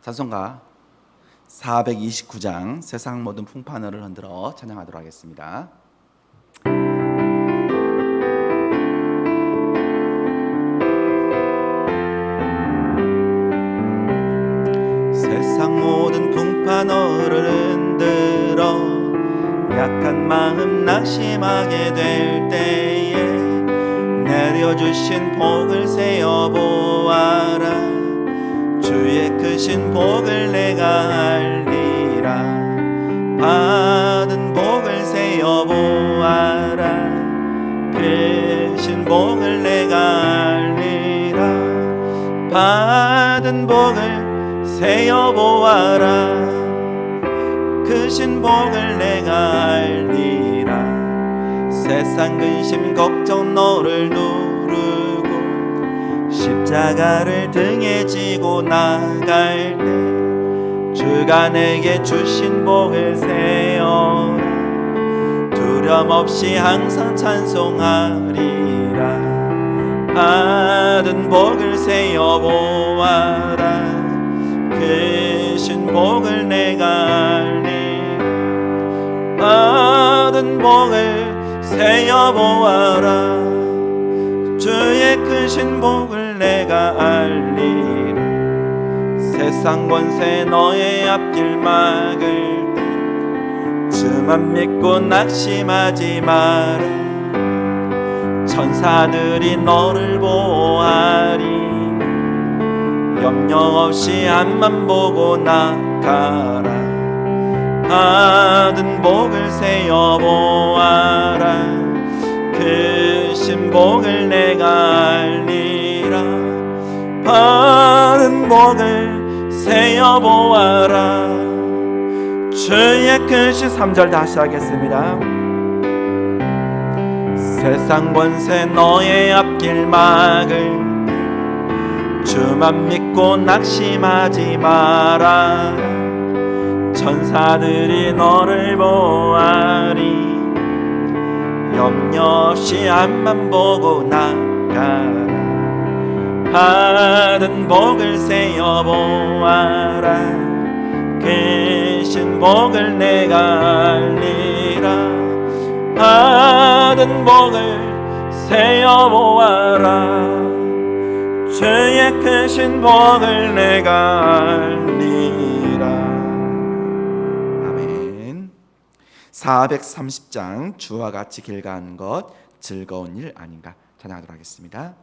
찬송가 429장 세상 모든 풍파너를 흔들어 찬양하도록 하겠습니다. 세상 모든 풍파너를 흔들어 약한 마음 낙심하게 될 때에 내려주신 복을 세어보아라. 주의 크신 복을 내가 알리라. 받은 복을 세어보아라. 크신 복을 내가 알리라. 받은 복을 세어보아라. 크신 복을 내가 알리라. 세상 근심 걱정 너를 누르고 십자가를 등에 지고 나갈 때 주가 내게 주신 복을 세어라. 두려움 없이 항상 찬송하리라. 받은 복을 세어보아라. 크신 복을 내가 알리라. 받은 복을 세어보아라. 주의 크신 복을 내가 알리라. 세상 권세 너의 앞길 막을 때 주만 믿고 낙심하지 마라. 천사들이 너를 보호하리. 염려 없이 앞만 보고 나가라. 받은 복을 세어보아라. 크신 복을 내가 알리라. 받은 복을 세어보아라. 주의 크신 3절 다시 하겠습니다. 세상 권세 너의 앞길 막을 주만 믿고 낙심하지 마라. 천사들이 너를 보호하리. 염려 없이 앞만 보고 나가라. 받은 복을 세어보아라. 크신 복을 내가 알리라. 받은 복을 세어보아라. 주의 크신 복을 내가 알리라. 아멘. 430장 주와 같이 길 가는 것 즐거운 일 아닌가 찬양하도록 하겠습니다.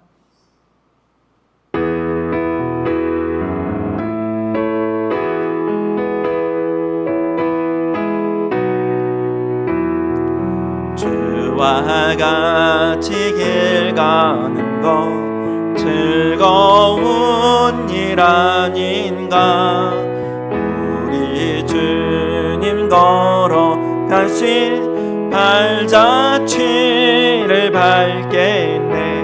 주와 같이 길 가는 것 즐거운 일 아닌가. 우리 주님 걸어가신 발자취를 밟겠네.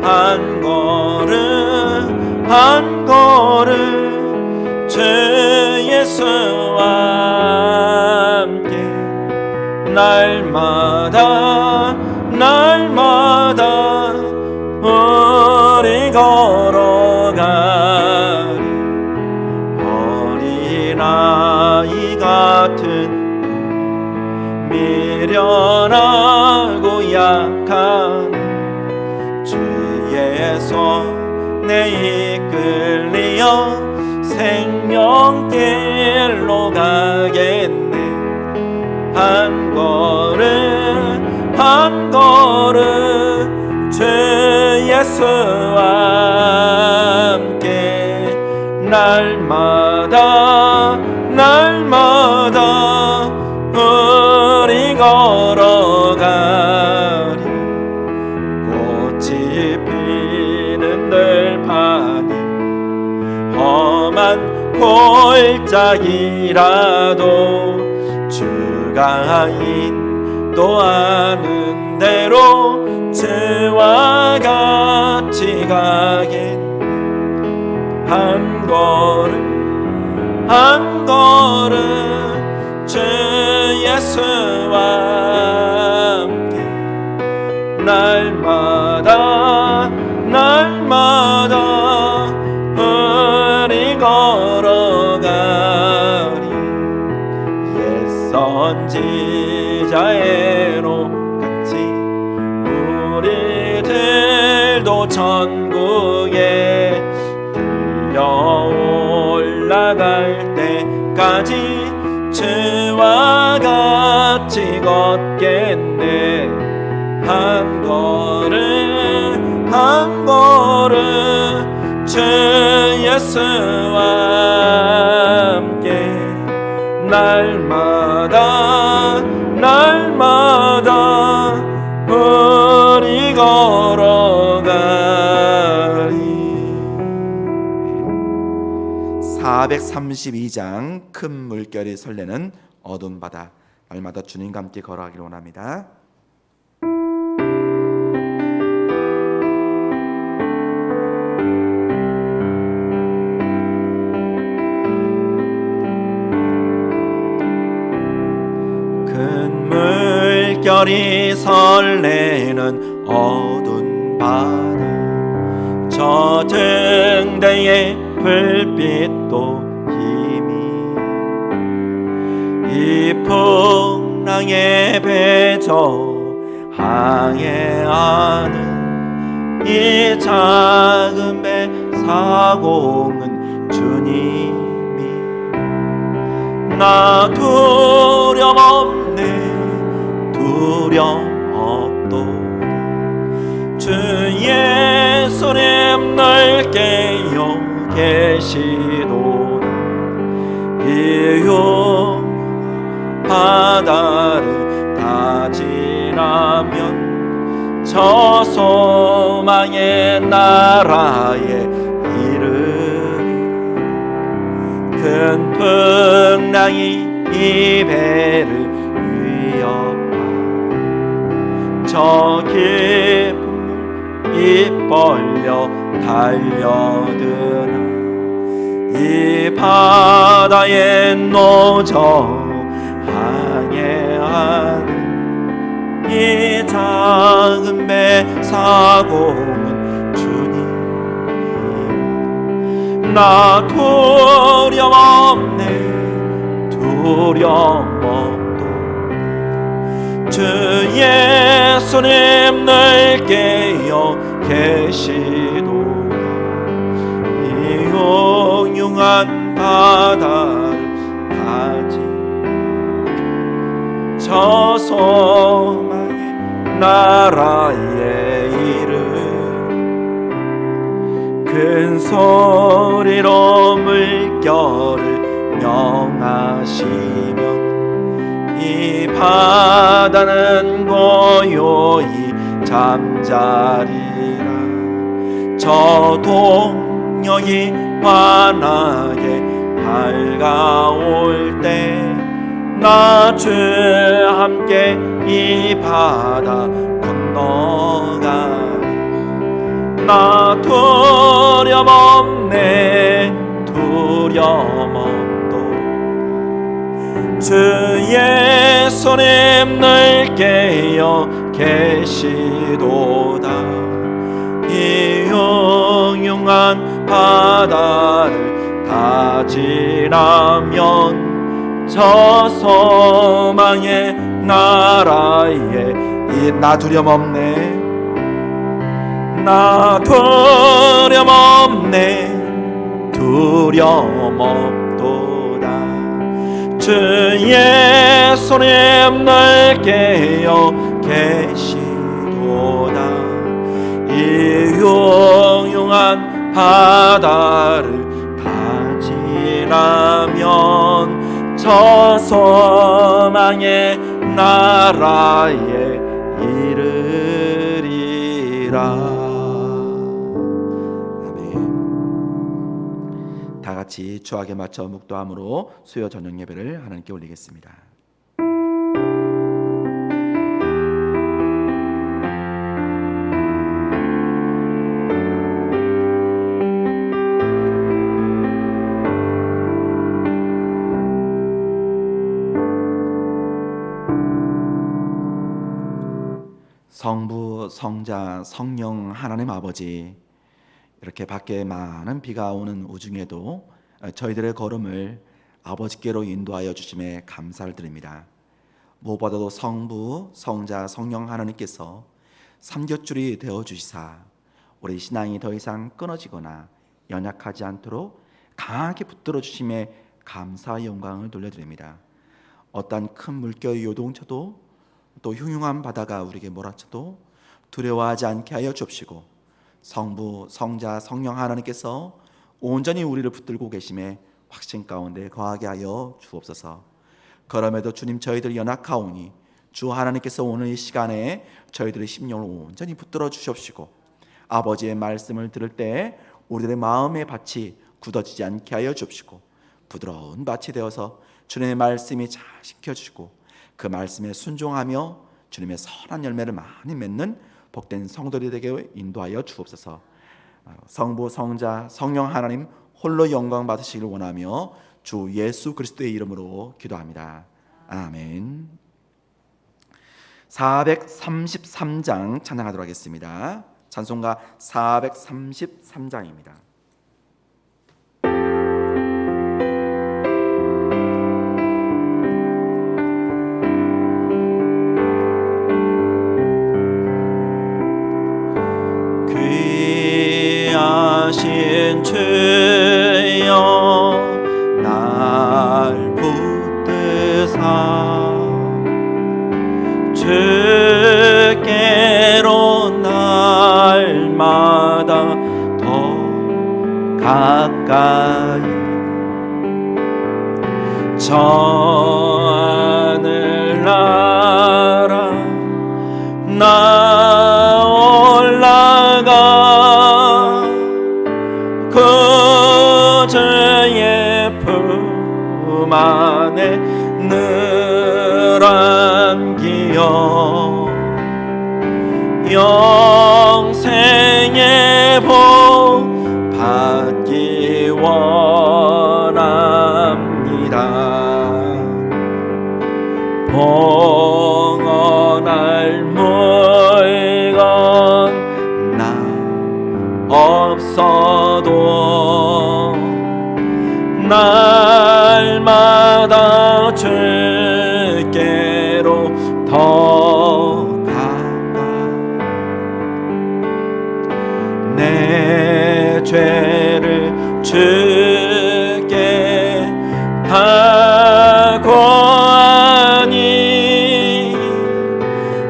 한 걸음 한 걸음 주 예수와 함께 날마다 날마다 우리 걸어가리. 어린아이 같은 미련하고 약한 주의 손에 이끌리어 생명길로 가겠네. 한 걸음 한 걸음 주 예수와 함께 날마다 날마다 우리 걸어가리. 꽃이 피는 들판이 험한 골짜기라도 주가 인도하는 대로 주와 같이 가겠네. 한 걸음 한 걸음 주 예수와 함께 날마다 날마다 우리 걸어 선지자애로 같이 우리들도 천국에 들려 올라갈 때까지 주와 같이 걷겠네. 한 걸음 한 걸음 주 예수와 함께 날마다 날마다 우리 걸어가리. 432장 큰 물결이 설레는 어두운 바다, 날마다 주님과 함께 걸어가기를 원합니다. 큰 물결이 설레는 어두운 바다, 저 등대의 불빛도 힘이 이 풍랑에 배저 항해하는 이 작은 배 사공은 주님이 나 두려움 없네 두려움 없도다. 주 예수님 날 깨어 계시도다. 이용 바다를 다 지나면 저 소망의 나라에 이르리. 큰 풍랑이 이 배를 위협하 저 깊은 물 입 벌려 달려드나 이 바다에 노저 항해하는 이 작은 배 사공은 주님 나 두려움 없네 두려움 없도다. 주 예수님 날 깨어 계시도다. 이 용융한 바다를 가지 저 소망의 나라에 이르 큰 소리로 물결을 명하시면 이 바다는 고요히 잠자리라. 저 동역이 환하게 밝아올 때 나 주 함께 이 바다 건너가리. 나 두려움 없네 두려움 없도다. 주 예수님 날 깨어 계시도다. 이 용융한 바다를 다 지나면 저 소망의 나라에 나 두려움 없네 나 두려움 없네 두려움 없도다. 주 예수님 날 깨어 계시도다. 이 용융한 바다를 다 지나면 저 소망의 나라에 이르리라. 아멘. 다 같이 주악에 맞춰 묵도함으로 수요 저녁 예배를 하나님께 올리겠습니다. 성부, 성자, 성령 하나님 아버지, 이렇게 밖에 많은 비가 오는 우중에도 저희들의 걸음을 아버지께로 인도하여 주심에 감사를 드립니다. 무엇보다도 성부, 성자, 성령 하나님께서 삼겹줄이 되어 주시사 우리 신앙이 더 이상 끊어지거나 연약하지 않도록 강하게 붙들어 주심에 감사의 영광을 돌려드립니다. 어떠한 큰 물결이 요동쳐도 또 흉흉한 바다가 우리에게 몰아쳐도 두려워하지 않게 하여 주옵시고, 성부, 성자, 성령 하나님께서 온전히 우리를 붙들고 계심에 확신 가운데 거하게 하여 주옵소서. 그럼에도 주님, 저희들 연약하오니 주 하나님께서 오늘 이 시간에 저희들의 심령을 온전히 붙들어 주시옵시고, 아버지의 말씀을 들을 때 우리들의 마음의 밭이 굳어지지 않게 하여 주옵시고, 부드러운 밭이 되어서 주님의 말씀이 잘 지켜주시고 그 말씀에 순종하며 주님의 선한 열매를 많이 맺는 복된 성도들이 되게 인도하여 주옵소서. 성부, 성자, 성령 하나님 홀로 영광 받으시기를 원하며 주 예수 그리스도의 이름으로 기도합니다. 아멘. 433장 찬양하도록 하겠습니다. 찬송가 433장입니다. 귀하신 주여 날 붙드사 주께로 날마다 더 가까이 저 하늘나라 나 올라가 그 주의 품 안에 늘 안기어 영생의 복 받기 원합니다. 봉헌할 물건 나 없어도 날마다 주께로 더 가까이 내 죄를 주께 하고하니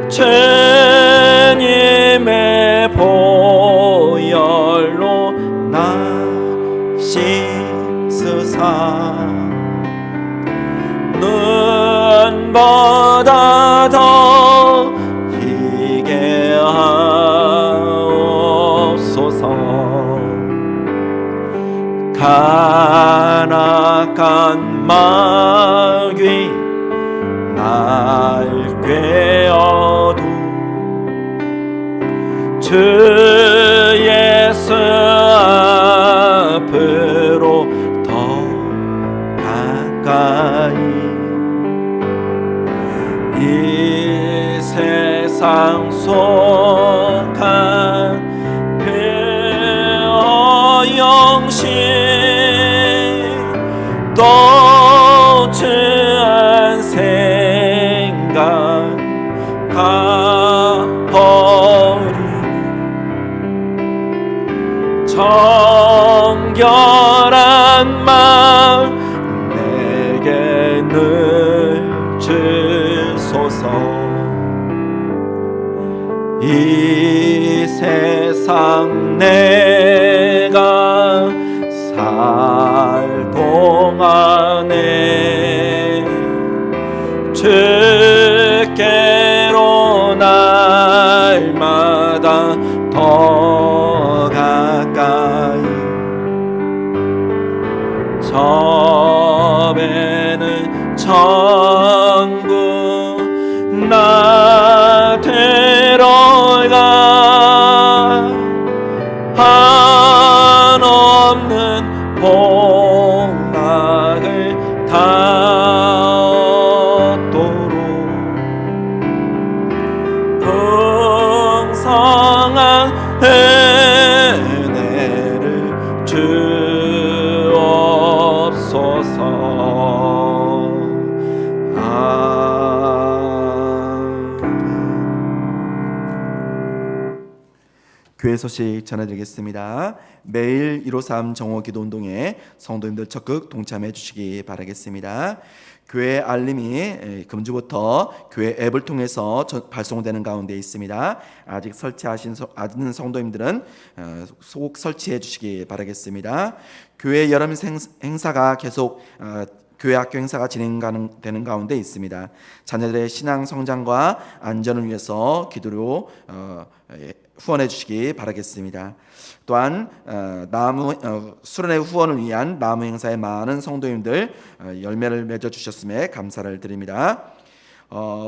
주님의 보혈로 나 씻으사 눈보다 더 희게 하옵소서. 가나간 마귀 날 꿰어도 주 예수 앞으로 더 가까이 이 세상 속한 그 허영심 또 주한 생각 가버리 정결한 마음 내게 늘 주소서. 이 세상 내가 살 동안에 주께로 날마다 더 가까이 처음에는 천국 나 들어가 한없는 복락을 닿도록 풍성한 은혜를 주옵소서. 아멘. 교회 소식 전해드리겠습니다. 매일 153 정오 기도운동에 성도님들 적극 동참해 주시기 바라겠습니다. 교회 알림이 금주부터 교회 앱을 통해서 발송되는 가운데 있습니다. 아직 설치하신 않은 성도님들은 꼭 설치해 주시기 바라겠습니다. 교회 여름 행사가 계속 교회 학교 행사가 진행되는 가운데 있습니다. 자녀들의 신앙 성장과 안전을 위해서 기도로 후원해 주시기 바라겠습니다. 또한 수련회 후원을 위한 나무 행사에 많은 성도님들 열매를 맺어 주셨음에 감사를 드립니다.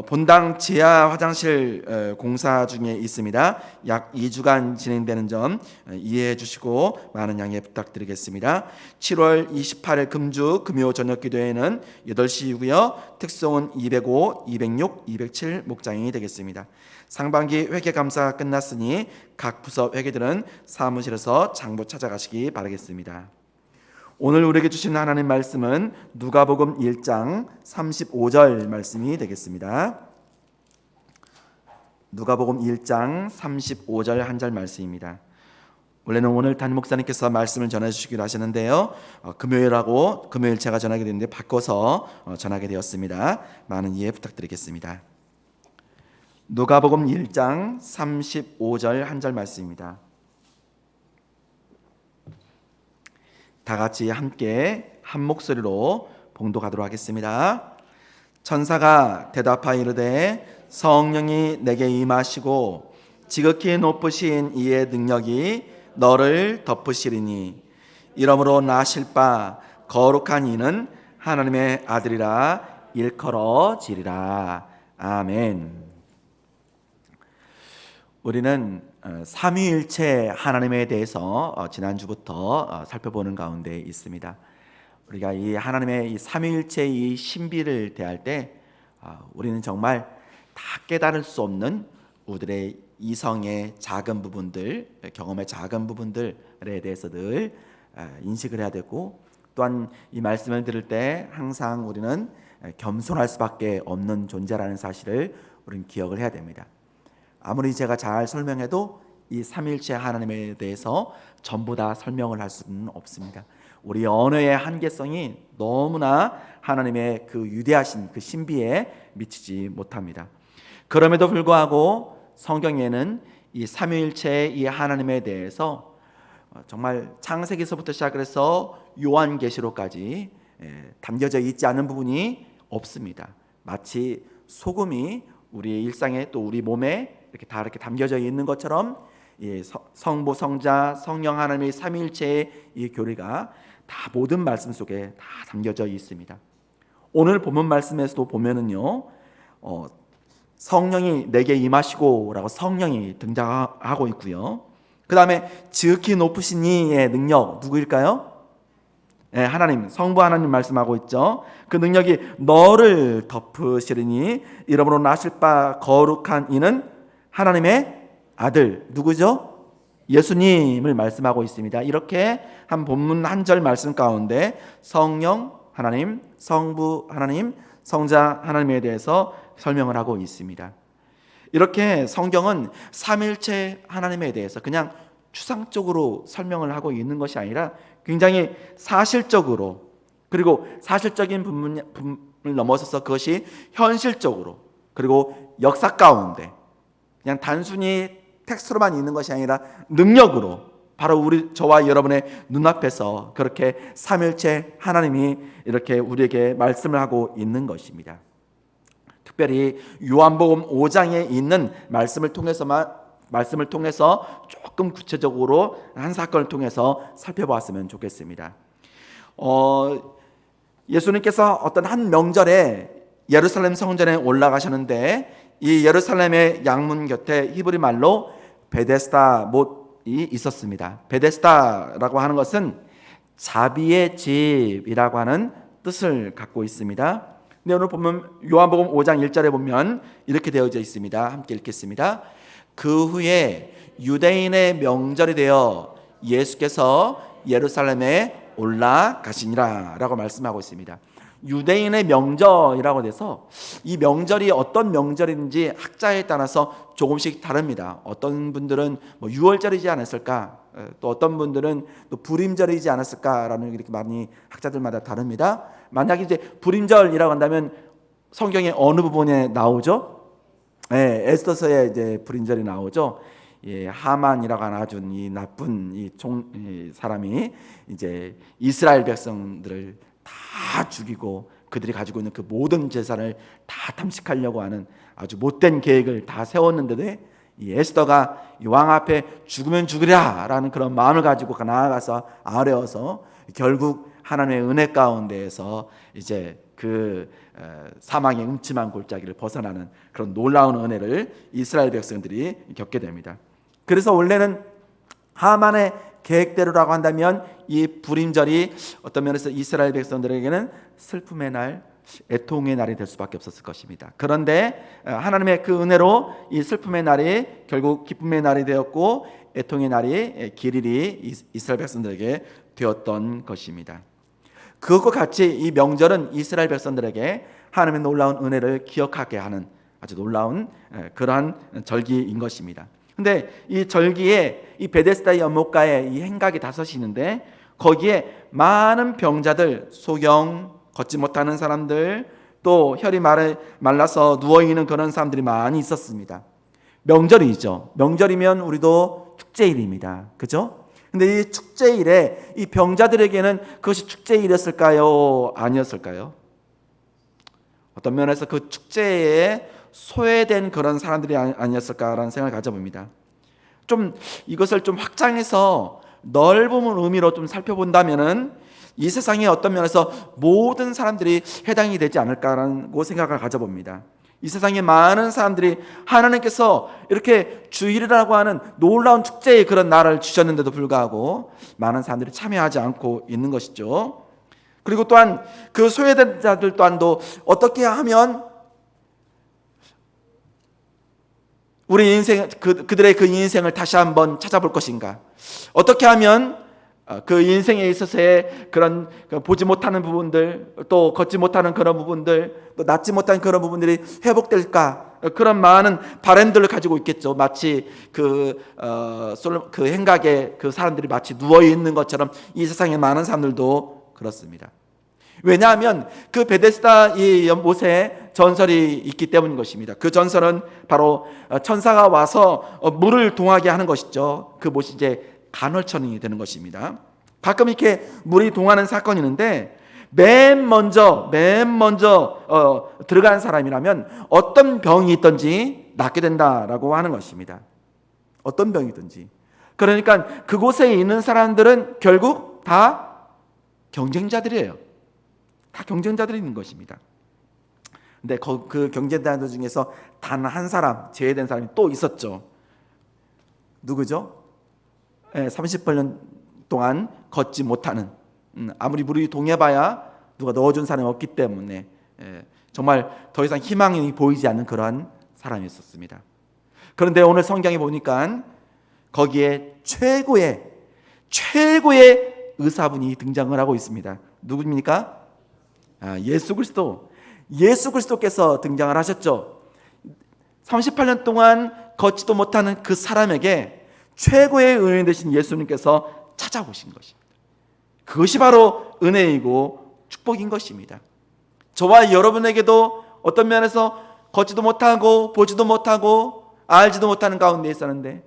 본당 지하 화장실 공사 중에 있습니다. 약 2주간 진행되는 점 이해해 주시고 많은 양해 부탁드리겠습니다. 7월 28일 금주 금요 저녁 기도회는 8시 이후요. 특송은 205, 206, 207 목장이 되겠습니다. 상반기 회계 감사가 끝났으니 각 부서 회계들은 사무실에서 장부 찾아가시기 바라겠습니다. 오늘 우리에게 주신 하나님 말씀은 누가복음 1장 35절 말씀이 되겠습니다. 누가복음 1장 35절 한 절 말씀입니다. 원래는 오늘 담임 목사님께서 말씀을 전해주시기로 하셨는데요, 금요일 제가 전하게 됐는데 바꿔서 전하게 되었습니다. 많은 이해 부탁드리겠습니다. 누가복음 1장 35절 한 절 말씀입니다. 다 같이 함께 한 목소리로 봉독하도록 하겠습니다. 천사가 대답하여 이르되 성령이 내게 임하시고 지극히 높으신 이의 능력이 너를 덮으시리니 이러므로 나실 바 거룩한 이는 하나님의 아들이라 일컬어지리라. 아멘. 우리는 삼위일체 하나님에 대해서 지난주부터 살펴보는 가운데 있습니다. 우리가 이 하나님의 이 삼위일체의 이 신비를 대할 때 우리는 정말 다 깨달을 수 없는 우리들의 이성의 작은 부분들, 경험의 작은 부분들에 대해서 늘 인식을 해야 되고, 또한 이 말씀을 들을 때 항상 우리는 겸손할 수밖에 없는 존재라는 사실을 우리는 기억을 해야 됩니다. 아무리 제가 잘 설명해도 이 삼일체 하나님에 대해서 전부 다 설명을 할 수는 없습니다. 우리 언어의 한계성이 너무나 하나님의 그 위대하신 그 신비에 미치지 못합니다. 그럼에도 불구하고 성경에는 이 삼위일체의 이 하나님에 대해서 정말 창세기서부터 시작해서 요한계시록까지 담겨져 있지 않은 부분이 없습니다. 마치 소금이 우리의 일상에 또 우리 몸에 이렇게 담겨져 있는 것처럼 성부, 성자, 성령 하나님의 삼위일체의 이 교리가 다 모든 말씀 속에 다 담겨져 있습니다. 오늘 본문 말씀에서도 보면은요, 성령이 내게 임하시고라고 성령이 등장하고 있고요. 그 다음에 지극히 높으신 이의 능력 누구일까요? 하나님, 성부 하나님 말씀하고 있죠. 그 능력이 너를 덮으시리니 이러므로 나실 바 거룩한 이는 하나님의 아들 누구죠? 예수님을 말씀하고 있습니다. 이렇게 한 본문 한 절 말씀 가운데 성령 하나님, 성부 하나님, 성자 하나님에 대해서 설명을 하고 있습니다. 이렇게 성경은 삼일체 하나님에 대해서 그냥 추상적으로 설명을 하고 있는 것이 아니라 굉장히 사실적으로, 그리고 사실적인 부분을 넘어서서 그것이 현실적으로, 그리고 역사 가운데 그냥 단순히 텍스트로만 있는 것이 아니라 능력으로 바로 저와 여러분의 눈앞에서 그렇게 삼일체 하나님이 이렇게 우리에게 말씀을 하고 있는 것입니다. 특별히 요한복음 5장에 있는 말씀을 통해서 조금 구체적으로 한 사건을 통해서 살펴보았으면 좋겠습니다. 예수님께서 어떤 한 명절에 예루살렘 성전에 올라가셨는데 이 예루살렘의 양문 곁에 히브리 말로 베데스다 못이 있었습니다. 베데스다라고 하는 것은 자비의 집이라고 하는 뜻을 갖고 있습니다. 근데 오늘 보면 요한복음 5장 1절에 보면 이렇게 되어져 있습니다. 함께 읽겠습니다. 그 후에 유대인의 명절이 되어 예수께서 예루살렘에 올라가시니라 라고 말씀하고 있습니다. 유대인의 명절이라고 돼서 이 명절이 어떤 명절인지 학자에 따라서 조금씩 다릅니다. 어떤 분들은 뭐 6월절이지 않았을까, 또 어떤 분들은 또 불임절이지 않았을까라는 이렇게 많이 학자들마다 다릅니다. 만약에 이제 불임절이라고 한다면 성경의 어느 부분에 나오죠? 에스더서에 이제 불임절이 나오죠. 하만이라고 하는 아주 이 나쁜 이 사람이 이제 이스라엘 백성들을 다 죽이고 그들이 가지고 있는 그 모든 재산을 다 탐식하려고 하는 아주 못된 계획을 다 세웠는데도 이 에스더가 이 왕 앞에 죽으면 죽으랴라는 그런 마음을 가지고 나아가서 아뢰어서 결국 하나님의 은혜 가운데에서 이제 그 사망의 음침한 골짜기를 벗어나는 그런 놀라운 은혜를 이스라엘 백성들이 겪게 됩니다. 그래서 원래는 하만의 계획대로라고 한다면 이 불임절이 어떤 면에서 이스라엘 백성들에게는 슬픔의 날, 애통의 날이 될 수밖에 없었을 것입니다. 그런데 하나님의 그 은혜로 이 슬픔의 날이 결국 기쁨의 날이 되었고 애통의 날이 길일이 이스라엘 백성들에게 되었던 것입니다. 그것과 같이 이 명절은 이스라엘 백성들에게 하나님의 놀라운 은혜를 기억하게 하는 아주 놀라운 그러한 절기인 것입니다. 근데 이 절기에 이 베데스다 연못가에 이 행각이 5이 있는데 거기에 많은 병자들, 소경, 걷지 못하는 사람들, 또 혈이 말라서 누워있는 그런 사람들이 많이 있었습니다. 명절이죠. 명절이면 우리도 축제일입니다. 그죠? 근데 이 축제일에 이 병자들에게는 그것이 축제일이었을까요? 아니었을까요? 어떤 면에서 그 축제에 소외된 그런 사람들이 아니었을까라는 생각을 가져봅니다. 좀 이것을 좀 확장해서 넓은 의미로 좀 살펴본다면은 이 세상에 어떤 면에서 모든 사람들이 해당이 되지 않을까라는 생각을 가져봅니다. 이 세상에 많은 사람들이 하나님께서 이렇게 주일이라고 하는 놀라운 축제의 그런 날을 주셨는데도 불구하고 많은 사람들이 참여하지 않고 있는 것이죠. 그리고 또한 그 소외된 자들 또한도 어떻게 하면 우리 인생 그들의 그 인생을 다시 한번 찾아볼 것인가? 어떻게 하면 그 인생에 있어서의 그런 보지 못하는 부분들, 또 걷지 못하는 그런 부분들, 또 낫지 못한 그런 부분들이 회복될까? 그런 많은 바램들을 가지고 있겠죠. 마치 그 행각에 그 사람들이 마치 누워 있는 것처럼 이 세상에 많은 사람들도 그렇습니다. 왜냐하면 그 베데스다 이 연못에 전설이 있기 때문인 것입니다. 그 전설은 바로 천사가 와서 물을 동하게 하는 것이죠. 그 못이 이제 간헐천이 되는 것입니다. 가끔 이렇게 물이 동하는 사건이 있는데 맨 먼저 들어간 사람이라면 어떤 병이 있든지 낫게 된다라고 하는 것입니다. 어떤 병이든지. 그러니까 그곳에 있는 사람들은 결국 다 경쟁자들이에요. 다 경쟁자들이 있는 것입니다. 근데 그 경쟁자들 중에서 단 한 사람 제외된 사람이 또 있었죠. 누구죠? 38년 동안 걷지 못하는, 아무리 물이 동해봐야 누가 넣어준 사람이 없기 때문에 정말 더 이상 희망이 보이지 않는 그러한 사람이 있었습니다. 그런데 오늘 성경에 보니까 거기에 최고의 의사분이 등장을 하고 있습니다. 누구입니까? 예수 그리스도께서 등장을 하셨죠. 38년 동안 걷지도 못하는 그 사람에게 최고의 은혜 되신 예수님께서 찾아오신 것입니다. 그것이 바로 은혜이고 축복인 것입니다. 저와 여러분에게도 어떤 면에서 걷지도 못하고 보지도 못하고 알지도 못하는 가운데 있었는데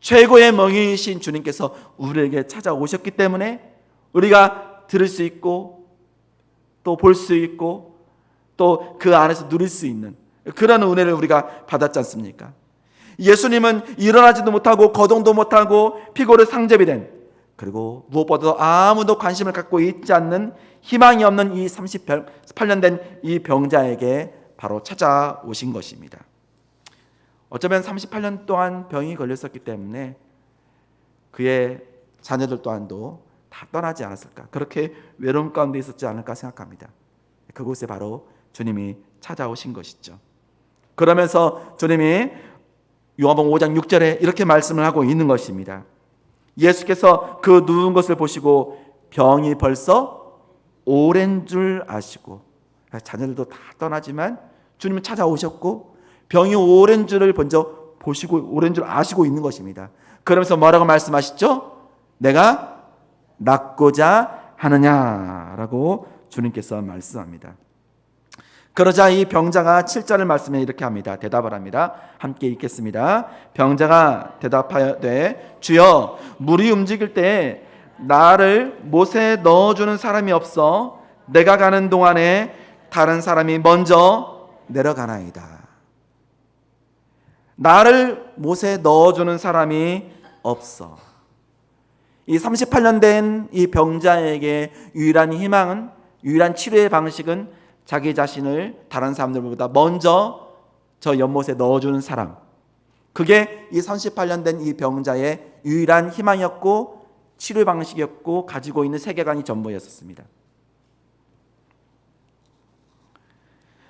최고의 멍이신 주님께서 우리에게 찾아오셨기 때문에 우리가 들을 수 있고 또 볼 수 있고 또 그 안에서 누릴 수 있는 그런 은혜를 우리가 받았지 않습니까? 예수님은 일어나지도 못하고 거동도 못하고 피골의 상접이 된, 그리고 무엇보다도 아무도 관심을 갖고 있지 않는 희망이 없는 이 38년 된 이 병자에게 바로 찾아오신 것입니다. 어쩌면 38년 동안 병이 걸렸었기 때문에 그의 자녀들 또한도 다 떠나지 않았을까, 그렇게 외로움 가운데 있었지 않을까 생각합니다. 그곳에 바로 주님이 찾아오신 것이죠. 그러면서 주님이 요한복음 5장 6절에 이렇게 말씀을 하고 있는 것입니다. 예수께서 그 누운 것을 보시고 병이 벌써 오랜 줄 아시고 자녀들도 다 떠나지만 주님은 찾아오셨고 병이 오랜 줄을 먼저 보시고 오랜 줄 아시고 있는 것입니다. 그러면서 뭐라고 말씀하시죠? 내가 낫고자 하느냐라고 주님께서 말씀합니다. 그러자 이 병자가 7절의 말씀에 이렇게 합니다. 대답을 합니다. 함께 읽겠습니다. 병자가 대답하되 주여 물이 움직일 때 나를 못에 넣어주는 사람이 없어 내가 가는 동안에 다른 사람이 먼저 내려가나이다. 나를 못에 넣어주는 사람이 없어. 이 38년 된 이 병자에게 유일한 희망은, 유일한 치료의 방식은 자기 자신을 다른 사람들보다 먼저 저 연못에 넣어주는 사람. 그게 이 38년 된 이 병자의 유일한 희망이었고 치료 방식이었고 가지고 있는 세계관이 전부였습니다.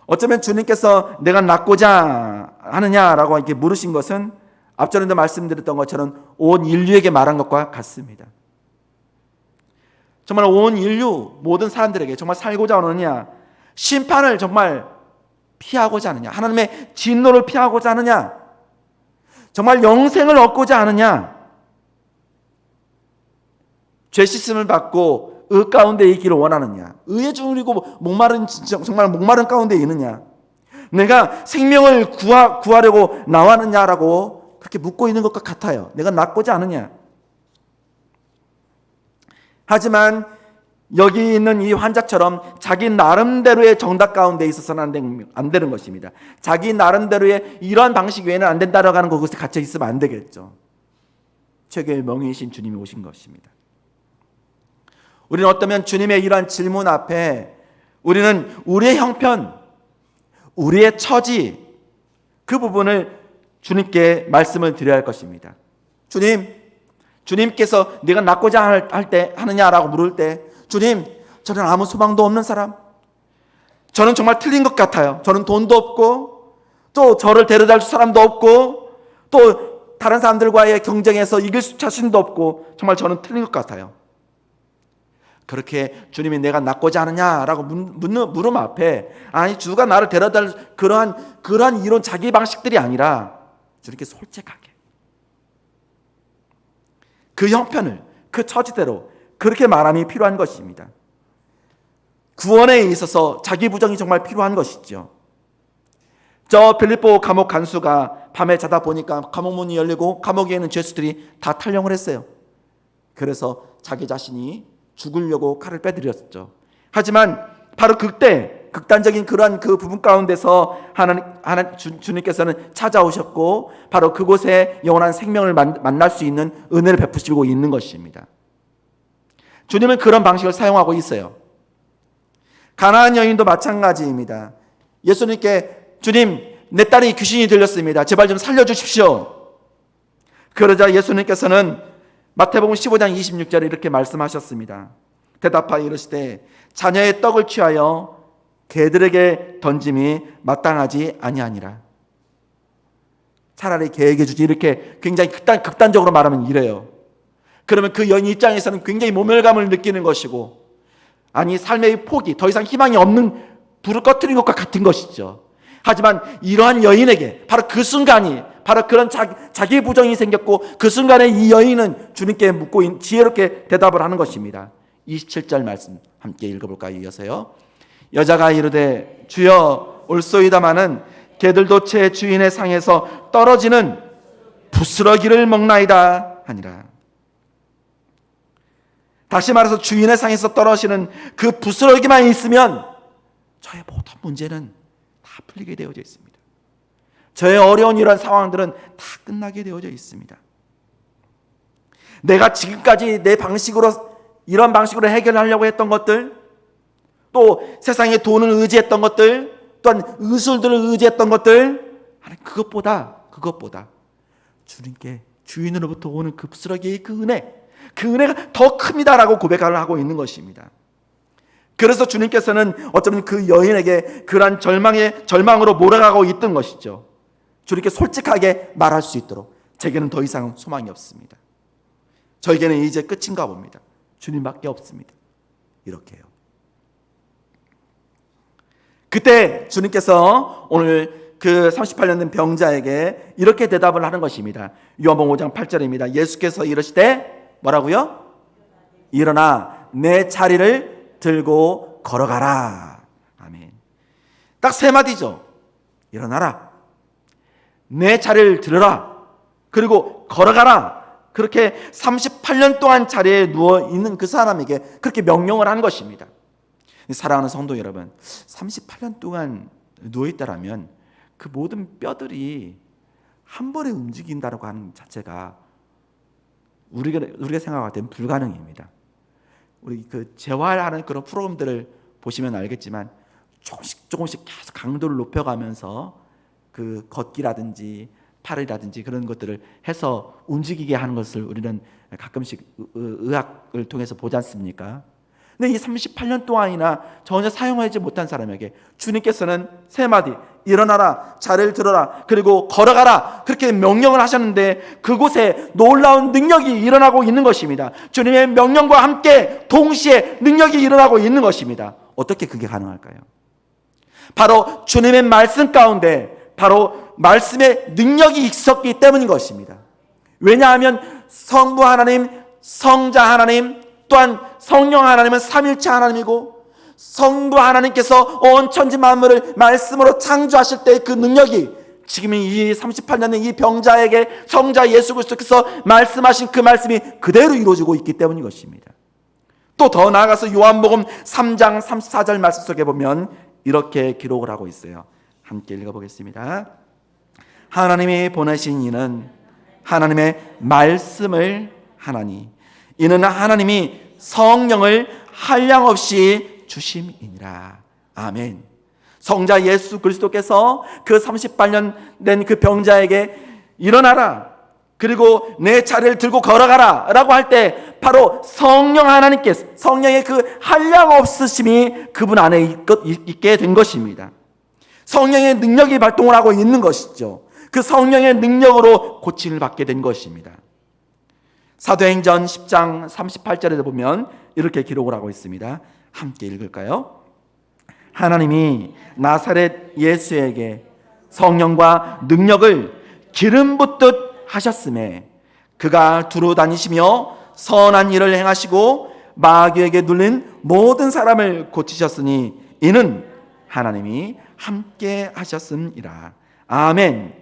어쩌면 주님께서 내가 낫고자 하느냐라고 이렇게 물으신 것은 앞전에도 말씀드렸던 것처럼 온 인류에게 말한 것과 같습니다. 정말 온 인류 모든 사람들에게 정말 살고자 하느냐, 심판을 정말 피하고자 하느냐, 하나님의 진노를 피하고자 하느냐, 정말 영생을 얻고자 하느냐, 죄 씻음을 받고 의 가운데 있기를 원하느냐, 의에 주리고 목마른 정말 목마른 가운데 있느냐, 내가 생명을 구하려고 나왔느냐라고 그렇게 묻고 있는 것과 같아요. 내가 낫고자 하느냐. 하지만 여기 있는 이 환자처럼 자기 나름대로의 정답 가운데 있어서는 안 되는 것입니다. 자기 나름대로의 이러한 방식 외에는 안 된다라고 하는 것에 갇혀 있으면 안 되겠죠. 최고의 명의이신 주님이 오신 것입니다. 우리는 어쩌면 주님의 이러한 질문 앞에 우리는 우리의 형편, 우리의 처지, 그 부분을 주님께 말씀을 드려야 할 것입니다. 주님께서 네가 낫고자 하느냐라고 물을 때, 주님, 저는 아무 소망도 없는 사람, 저는 정말 틀린 것 같아요. 저는 돈도 없고 또 저를 데려다 줄 사람도 없고 또 다른 사람들과의 경쟁에서 이길 자신도 없고 정말 저는 틀린 것 같아요. 그렇게 주님이 내가 낫고자 하느냐라고 묻는 물음 앞에, 아니 주가 나를 데려다 줄 그러한 이런 자기 방식들이 아니라 주님께 솔직하게 그 형편을 그 처지대로 그렇게 말함이 필요한 것입니다. 구원에 있어서 자기 부정이 정말 필요한 것이죠. 저 빌립보 감옥 간수가 밤에 자다 보니까 감옥 문이 열리고 감옥에 있는 죄수들이 다 탈영을 했어요. 그래서 자기 자신이 죽으려고 칼을 빼들였죠. 하지만 바로 그때 극단적인 그러한 그 부분 가운데서 주님께서는 찾아오셨고 바로 그곳에 영원한 생명을 만날 수 있는 은혜를 베푸시고 있는 것입니다. 주님은 그런 방식을 사용하고 있어요. 가나안 여인도 마찬가지입니다. 예수님께 주님, 내 딸이 귀신이 들렸습니다. 제발 좀 살려주십시오. 그러자 예수님께서는 마태복음 15장 26절에 이렇게 말씀하셨습니다. 대답하여 이르시되 자녀의 떡을 취하여 개들에게 던짐이 마땅하지 아니하니라. 차라리 개에게 주지, 이렇게 굉장히 극단적으로 말하면 이래요. 그러면 그 여인 입장에서는 굉장히 모멸감을 느끼는 것이고, 아니 삶의 포기, 더 이상 희망이 없는 불을 꺼뜨린 것과 같은 것이죠. 하지만 이러한 여인에게 바로 그 순간이 바로 그런 자기 부정이 생겼고 그 순간에 이 여인은 주님께 묻고 지혜롭게 대답을 하는 것입니다. 27절 말씀 함께 읽어볼까요? 이어서요. 여자가 이르되 주여 올소이다마는 개들도 제 주인의 상에서 떨어지는 부스러기를 먹나이다 하니라. 다시 말해서 주인의 상에서 떨어지는 그 부스러기만 있으면 저의 모든 문제는 다 풀리게 되어져 있습니다. 저의 어려운 이런 상황들은 다 끝나게 되어져 있습니다. 내가 지금까지 내 방식으로 이런 방식으로 해결하려고 했던 것들, 또 세상의 돈을 의지했던 것들, 또한 의술들을 의지했던 것들, 그것보다 주님께 주인으로부터 오는 급스러기의 그 은혜가 더 큽니다라고 고백을 하고 있는 것입니다. 그래서 주님께서는 어쩌면 그 여인에게 그러한 절망으로 몰아가고 있던 것이죠. 주님께 솔직하게 말할 수 있도록 제게는 더 이상 소망이 없습니다. 저에게는 이제 끝인가 봅니다. 주님밖에 없습니다. 이렇게요. 그때 주님께서 오늘 그 38년 된 병자에게 이렇게 대답을 하는 것입니다. 요한복음 5장 8절입니다. 예수께서 이르시되 뭐라고요? 일어나 내 자리를 들고 걸어가라. 아멘. 딱 세 마디죠. 일어나라, 내 자리를 들어라, 그리고 걸어가라. 그렇게 38년 동안 자리에 누워 있는 그 사람에게 그렇게 명령을 한 것입니다. 사랑하는 성도 여러분, 38년 동안 누워 있다라면 그 모든 뼈들이 한 번에 움직인다고 하는 자체가 우리가 생각할 때는 불가능입니다. 우리 그 재활하는 그런 프로그램들을 보시면 알겠지만 조금씩 계속 강도를 높여가면서 그 걷기라든지 팔이라든지 그런 것들을 해서 움직이게 하는 것을 우리는 가끔씩 의학을 통해서 보지 않습니까? 근데 이 38년 동안이나 전혀 사용하지 못한 사람에게 주님께서는 세 마디, 일어나라, 자리를 들어라, 그리고 걸어가라, 그렇게 명령을 하셨는데 그곳에 놀라운 능력이 일어나고 있는 것입니다. 주님의 명령과 함께 동시에 능력이 일어나고 있는 것입니다. 어떻게 그게 가능할까요? 바로 주님의 말씀 가운데 바로 말씀의 능력이 있었기 때문인 것입니다. 왜냐하면 성부 하나님, 성자 하나님, 또한 성령 하나님은 삼일체 하나님이고 성부 하나님께서 온 천지 만물을 말씀으로 창조하실 때의 그 능력이 지금 이 38년의 이 병자에게 성자 예수 그리스도께서 말씀하신 그 말씀이 그대로 이루어지고 있기 때문인 것입니다. 또 더 나아가서 요한복음 3장 34절 말씀 속에 보면 이렇게 기록을 하고 있어요. 함께 읽어보겠습니다. 하나님이 보내신 이는 하나님의 말씀을 하나니 이는 하나님이 성령을 한량없이 주심이니라. 아멘. 성자 예수 그리스도께서 그 38년 된 그 병자에게 일어나라, 그리고 내 자리를 들고 걸어가라 라고 할 때 바로 성령 하나님께서 성령의 그 한량없으심이 그분 안에 있게 된 것입니다. 성령의 능력이 발동을 하고 있는 것이죠. 그 성령의 능력으로 고침을 받게 된 것입니다. 사도행전 10장 38절에 보면 이렇게 기록을 하고 있습니다. 함께 읽을까요? 하나님이 나사렛 예수에게 성령과 능력을 기름 붓듯 하셨음에 그가 두루 다니시며 선한 일을 행하시고 마귀에게 눌린 모든 사람을 고치셨으니 이는 하나님이 함께 하셨음이라. 아멘.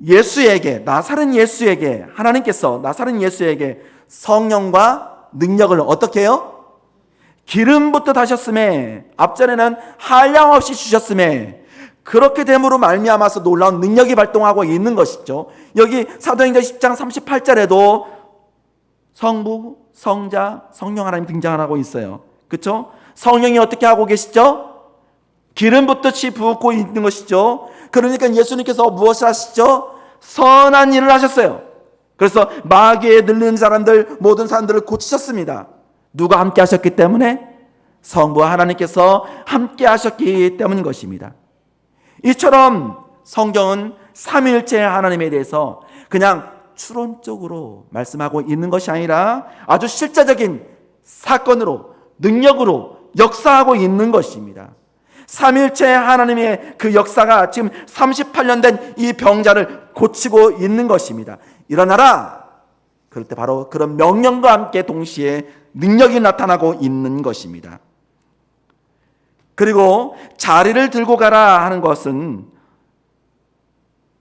예수에게, 나사렛 예수에게 하나님께서 나사렛 예수에게 성령과 능력을 어떻게 해요? 기름 붓듯 하셨음에, 앞전에는 한량없이 주셨음에 그렇게 됨으로 말미암아서 놀라운 능력이 발동하고 있는 것이죠. 여기 사도행전 10장 38절에도 성부, 성자, 성령 하나님 등장을 하고 있어요. 그렇죠? 성령이 어떻게 하고 계시죠? 기름 붓듯이 부고 있는 것이죠. 그러니까 예수님께서 무엇을 하시죠? 선한 일을 하셨어요. 그래서 마귀에 눌리는 사람들, 모든 사람들을 고치셨습니다. 누가 함께 하셨기 때문에? 성부 하나님께서 함께 하셨기 때문인 것입니다. 이처럼 성경은 삼위일체 하나님에 대해서 그냥 추론적으로 말씀하고 있는 것이 아니라 아주 실제적인 사건으로, 능력으로 역사하고 있는 것입니다. 삼위일체 하나님의 그 역사가 지금 38년 된 이 병자를 고치고 있는 것입니다. 일어나라! 그럴 때 바로 그런 명령과 함께 동시에 능력이 나타나고 있는 것입니다. 그리고 자리를 들고 가라 하는 것은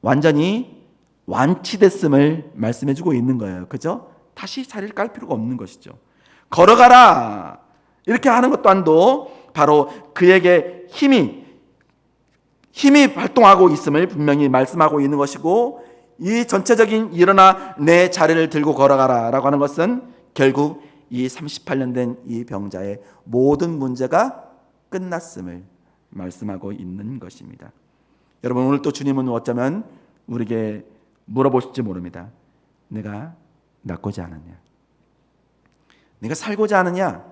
완전히 완치됐음을 말씀해주고 있는 거예요. 그죠? 다시 자리를 깔 필요가 없는 것이죠. 걸어가라! 이렇게 하는 것 또한도 바로 그에게 힘이 발동하고 있음을 분명히 말씀하고 있는 것이고, 이 전체적인 일어나 내 자리를 들고 걸어가라 라고 하는 것은 결국 이 38년 된 이 병자의 모든 문제가 끝났음을 말씀하고 있는 것입니다. 여러분, 오늘 또 주님은 어쩌면 우리에게 물어보실지 모릅니다. 내가 낫고자 하느냐? 내가 살고자 하느냐?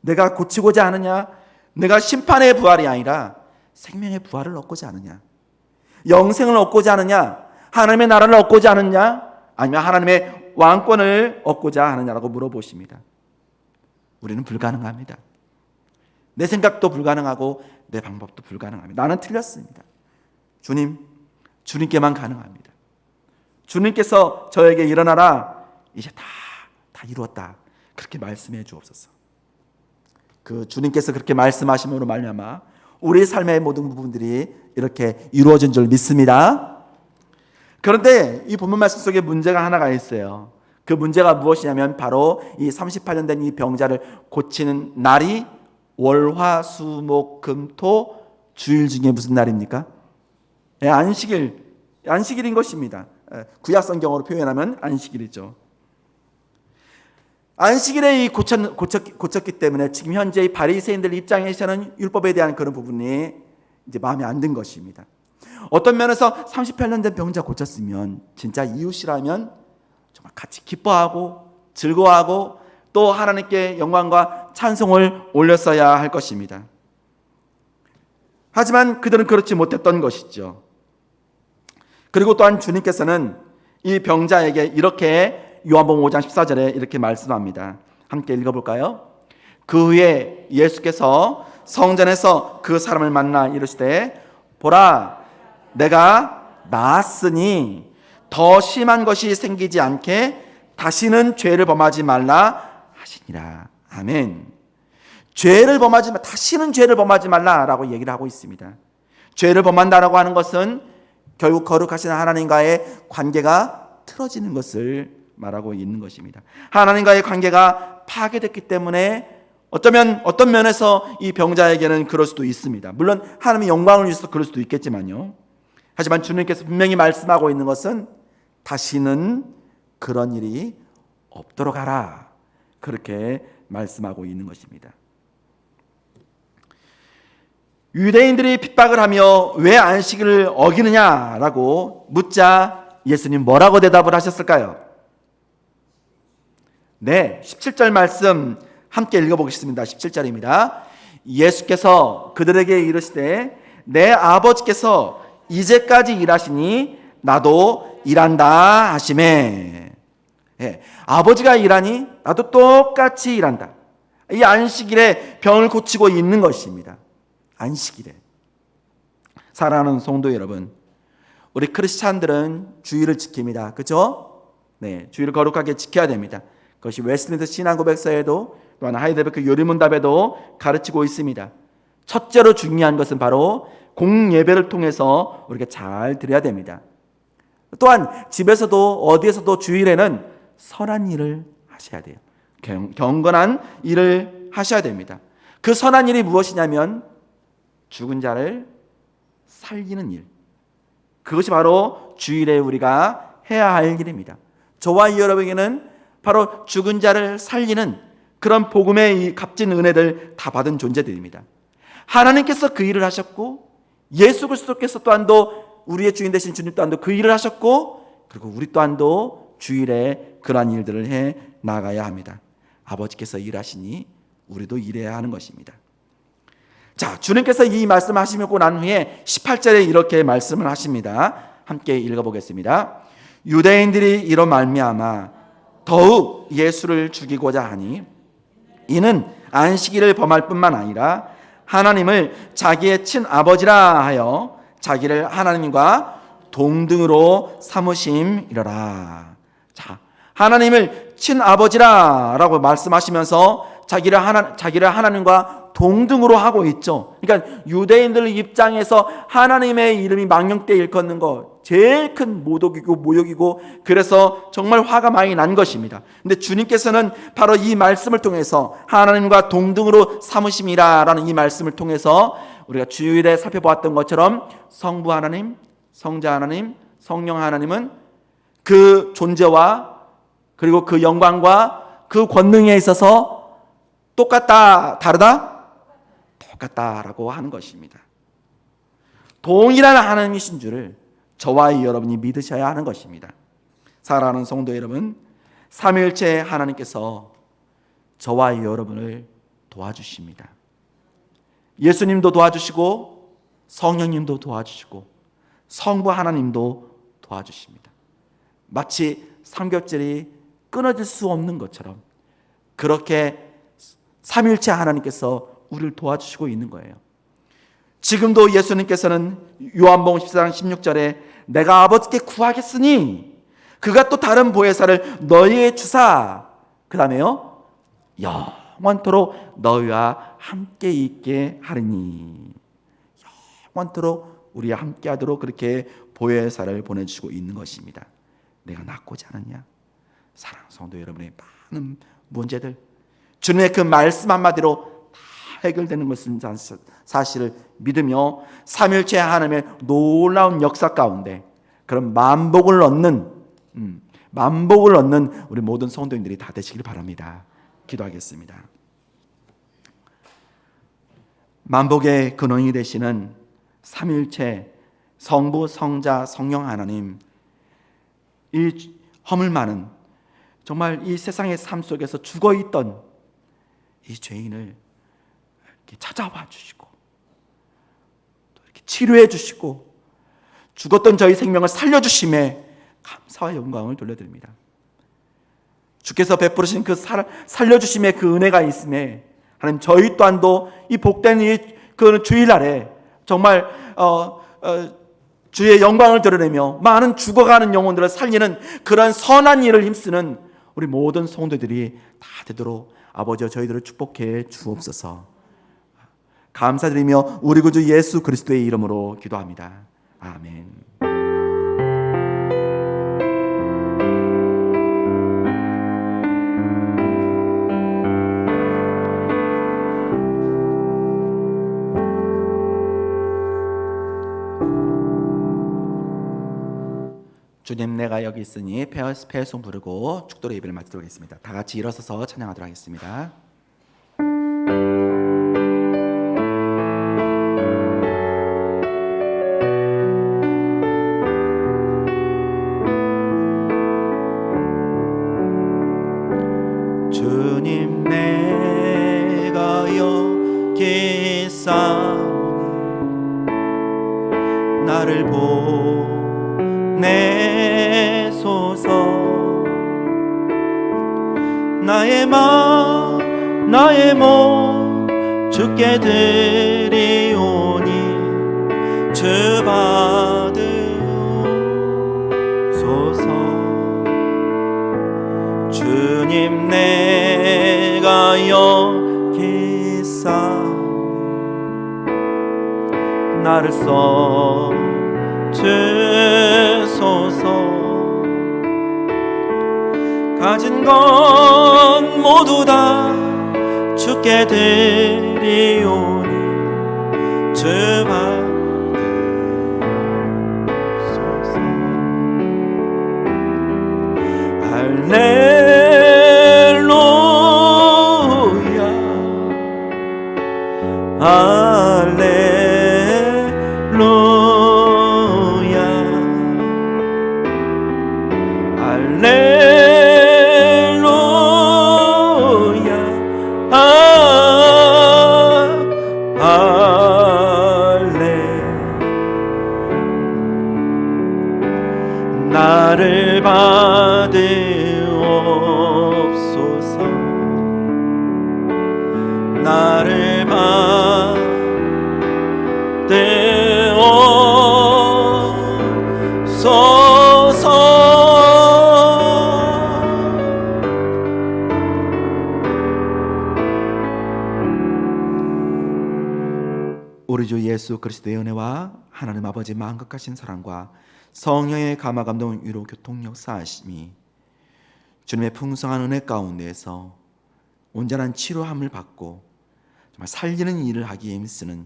내가 고치고자 하느냐? 내가 심판의 부활이 아니라 생명의 부활을 얻고자 하느냐? 영생을 얻고자 하느냐? 하나님의 나라를 얻고자 하느냐? 아니면 하나님의 왕권을 얻고자 하느냐라고 물어보십니다. 우리는 불가능합니다. 내 생각도 불가능하고 내 방법도 불가능합니다. 나는 틀렸습니다. 주님, 주님께만 가능합니다. 주님께서 저에게 일어나라, 이제 다 이루었다, 그렇게 말씀해 주옵소서. 그 주님께서 그렇게 말씀하심으로 말미암아 우리 삶의 모든 부분들이 이렇게 이루어진 줄 믿습니다. 그런데 이 본문 말씀 속에 문제가 하나가 있어요. 그 문제가 무엇이냐면 바로 이 38년 된 이 병자를 고치는 날이 월화수목금토 주일 중에 무슨 날입니까? 안식일인 것입니다. 구약 성경으로 표현하면 안식일이죠. 안식일에 이 고쳤기 때문에 지금 현재 이 바리새인들 입장에서는 율법에 대한 그런 부분이 이제 마음에 안 든 것입니다. 어떤 면에서 38년 된 병자 고쳤으면 진짜 이웃이라면 정말 같이 기뻐하고 즐거워하고 또 하나님께 영광과 찬송을 올렸어야 할 것입니다. 하지만 그들은 그렇지 못했던 것이죠. 그리고 또한 주님께서는 이 병자에게 이렇게 요한복음 5장 14절에 이렇게 말씀합니다. 함께 읽어볼까요? 그 후에 예수께서 성전에서 그 사람을 만나 이르시되 보라, 내가 나았으니 더 심한 것이 생기지 않게 다시는 죄를 범하지 말라 하시니라. 아멘. 다시는 죄를 범하지 말라라고 얘기를 하고 있습니다. 죄를 범한다라고 하는 것은 결국 거룩하신 하나님과의 관계가 틀어지는 것을 말하고 있는 것입니다. 하나님과의 관계가 파괴됐기 때문에 어떤 면에서 이 병자에게는 그럴 수도 있습니다. 물론 하나님의 영광을 위해서 그럴 수도 있겠지만요. 하지만 주님께서 분명히 말씀하고 있는 것은 다시는 그런 일이 없도록 하라, 그렇게 말씀하고 있는 것입니다. 유대인들이 핍박을 하며 왜 안식일을 어기느냐라고 묻자 예수님 뭐라고 대답을 하셨을까요? 네, 17절 말씀 함께 읽어보겠습니다. 17절입니다. 예수께서 그들에게 이르시되 내 아버지께서 이제까지 일하시니 나도 일한다 하시매. 아버지가 일하니 나도 똑같이 일한다. 이 안식일에 병을 고치고 있는 것입니다. 안식일에. 사랑하는 성도 여러분, 우리 크리스찬들은 주일을 지킵니다. 그렇죠? 네, 주일을 거룩하게 지켜야 됩니다. 그것이 웨스트민스터 신앙고백서에도 또한 하이델베르크 요리문답에도 가르치고 있습니다. 첫째로 중요한 것은 바로 공예배를 통해서 우리가 잘 드려야 됩니다. 또한 집에서도 어디에서도 주일에는 선한 일을 하셔야 돼요. 경건한 일을 하셔야 됩니다. 그 선한 일이 무엇이냐면 죽은 자를 살리는 일. 그것이 바로 주일에 우리가 해야 할 일입니다. 저와 여러분에게는 바로 죽은 자를 살리는 그런 복음의 이 값진 은혜들 다 받은 존재들입니다. 하나님께서 그 일을 하셨고 예수 그리스도께서 또한도 우리의 주인 되신 주님 또한도 그 일을 하셨고 그리고 우리 또한도 주일에 그러한 일들을 해 나가야 합니다. 아버지께서 일하시니 우리도 일해야 하는 것입니다. 자, 주님께서 이 말씀하시고 난 후에 18절에 이렇게 말씀을 하십니다. 함께 읽어보겠습니다. 유대인들이 이로 말미암아 더욱 예수를 죽이고자 하니 이는 안식일을 범할 뿐만 아니라 하나님을 자기의 친아버지라 하여 자기를 하나님과 동등으로 삼으심이로라. 자, 하나님을 친아버지라라고 말씀하시면서 자기를 하나님과 동등으로 하고 있죠. 그러니까 유대인들 입장에서 하나님의 이름이 망령되이 일컫는 것 제일 큰 모욕이고 그래서 정말 화가 많이 난 것입니다. 근데 주님께서는 바로 이 말씀을 통해서 하나님과 동등으로 삼으심이라라는 이 말씀을 통해서 우리가 주일에 살펴보았던 것처럼 성부 하나님, 성자 하나님, 성령 하나님은 그 존재와 그리고 그 영광과 그 권능에 있어서 똑같다, 다르다? 똑같다라고 하는 것입니다. 동일한 하나님이신 줄을 저와 여러분이 믿으셔야 하는 것입니다. 사랑하는 성도 여러분, 삼위일체 하나님께서 저와 여러분을 도와주십니다. 예수님도 도와주시고 성령님도 도와주시고 성부 하나님도 도와주십니다. 마치 삼겹살이 끊어질 수 없는 것처럼 그렇게 삼위일체 하나님께서 우리를 도와주시고 있는 거예요. 지금도 예수님께서는 요한복음 14장 16절에 내가 아버지께 구하겠으니 그가 또 다른 보혜사를 너희에게 주사, 그 다음에요, 영원토록 너희와 함께 있게 하리니. 영원토록 우리와 함께 하도록 그렇게 보혜사를 보내주시고 있는 것입니다. 내가 낫고자 하느냐? 사랑하는 성도 여러분의 많은 문제들, 주님의 그 말씀 한마디로 다 해결되는 것은 사실을 믿으며 삼일체 하나님의 놀라운 역사 가운데 그런 만복을 얻는 우리 모든 성도님들이 다 되시길 바랍니다. 기도하겠습니다. 만복의 근원이 되시는 삼일체 성부, 성자, 성령 하나님, 이 허물 많은 정말 이 세상의 삶 속에서 죽어있던 이 죄인을 이렇게 찾아와 주시고 또 이렇게 치료해 주시고 죽었던 저희 생명을 살려주심에 감사와 영광을 돌려드립니다. 주께서 베푸르신 그 살려주심의 그 은혜가 있음에 하나님, 저희 또한도 이 복된 그 주일날에 정말 주의 영광을 드러내며 많은 죽어가는 영혼들을 살리는 그런 선한 일을 힘쓰는 우리 모든 성도들이 다 되도록 아버지여 저희들을 축복해 주옵소서. 감사드리며 우리 구주 예수 그리스도의 이름으로 기도합니다. 아멘. 주님, 내가 여기 있으니 폐송 부르고 축도로 예배를 마치도록 하겠습니다. 다 같이 일어서서 찬양하도록 하겠습니다. 주님, 내가 여기 있사오니 나를 보내소서. 나의 몸 주께 드리오니 주 받으소서. 주님, 내가 여기 있사오니 나를 써 주소서. 가진 건 모두 다 주께 드리오니 주 받으소서. 할렐루야, 할렐루야, 할렐루야, 나를 받으옵소서. 나를 우리 주 예수 그리스도의 은혜와 하나님 아버지 마음껏 가신 사랑과 성령의 감화 감동 위로 교통 역사하심이 주님의 풍성한 은혜 가운데에서 온전한 치료함을 받고 정말 살리는 일을 하기에 힘쓰는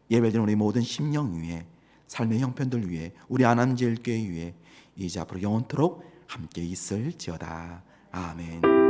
예배드리는 우리 모든 심령 위에, 삶의 형편들 위에, 우리 안암제일교회 위에 이제 앞으로 영원토록 함께 있을지어다. 아멘.